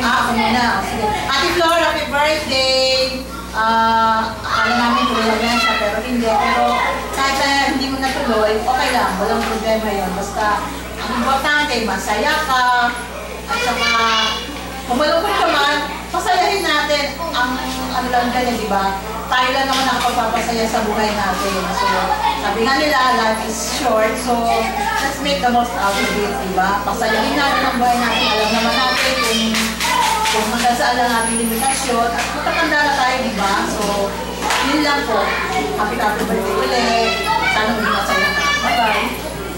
Ako muna. Sige. Ate Flor, happy birthday! Akala namin tuloy na siya, pero hindi. Pero kahit na hindi mo natuloy, okay lang. Walang problema yun. Basta, ang importante, masaya ka. At saka, kung malungkot ka man, pasayahin natin ang ano lang ganyan, di ba? Tayo lang naman nakapagpapasaya sa buhay natin. So, sabi nga nila, life is short. So, let's make the most out of it, di ba? Pasayahin natin ang buhay natin. Alam naman natin kung hanggang saan lang ating limitasyon. At matatanda na tayo, di ba? So, yun lang po. Happy birthday ulit. Sana hindi masaya ka. Bye-bye.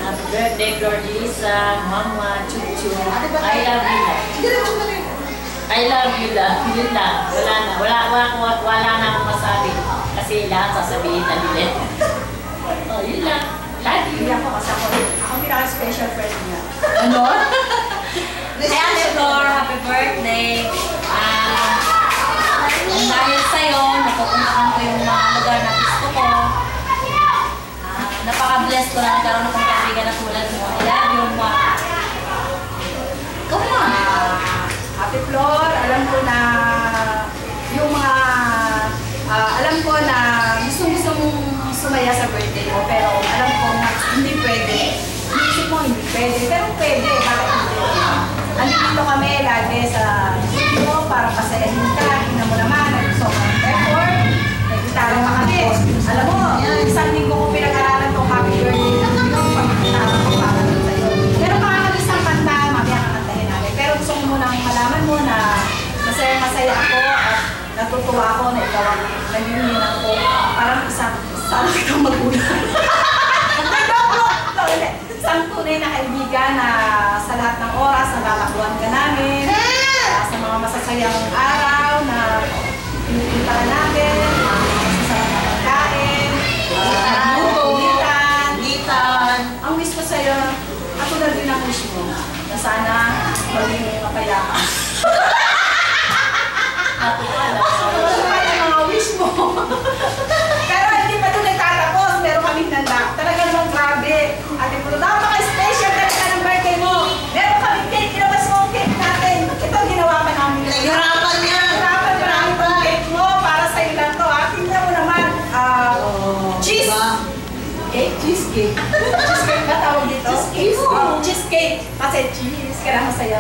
Happy birthday, Glorisa, Mama, Chuchu. I love you. I love you lang. Yun lang. Wala na akong masabi. Kasi lahat sasabihin na nila. Oh, yun lang. Love you. Hindi ako kasi ako pinaka-special friend niya. Ano? Hi, Ate Flor. Happy birthday. Dahil sa'yo, napupuntahan ko yung mga lugar na gusto ko. Napaka-bless ko na nagkaroon akong kaibigan na tulad mo. I love you, Ma. Come on. Ate Flor, alam ko na yung mga alam ko na gusto mong sumaya sa birthday mo, pero alam ko na hindi pwede. Isip mo hindi pwede, pero pwede. Bakit hindi? Andito kami lagi sa video para pasayahin ka. Tingnan mo naman, nag-sobrang effort. Nagkitara ka kami. Alam mo, isang linggo ko pinag-aralan tong happy birthday. Pag-kitara ko para sa'yo. Pero makakalisang kanta, mamaya kakantahin namin. Pero gusto mo munang malaman mo na masaya ako at natutuwa ako na ikaw ang nagininan ko. Parang isang kang magulang. Isang tunay na kaibigan na sa lahat ng oras nagkakakuhan ka namin. Sa mga masasayang araw na pinupuntahan natin, masasarap na pagkain, Gitan. Ang wish ko sa'yo, ako na din ang wish mo na sana maging mapayapa. Ako yung mga wish mo. Pero hindi pa ito nagtatapos. Meron kaming nanda. Talagang lang grabe. Ate Puro, napaka-special talaga ng birthday mo. Meron kaming cake. Ilabas mo ang cake natin. Ito ang ginawa pa namin. Naghirapan niya. Hirapan marami pang cake mo para sa'yo lang to. Tingnan mo naman. Cheese. Cake? Cheesecake. Cheesecake ba tawag dito? Cheesecake. Kasi cheese. Kaya masaya.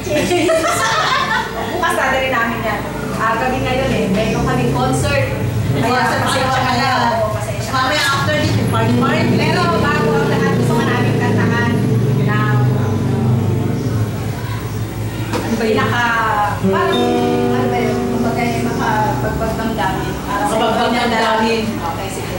Cheese. Bukas dadali namin yan. Gabi ngayon eh. Meron kaming concert. Kaya pasensya ka na. Mamaya after dito, party. Pero bago ang lahat, gusto ka namin kantahan ng ano ba yun? Parang ano ba yun? Kumbaga yung makapagbag ng dami. Mabagbag ng dami. Okay, sige.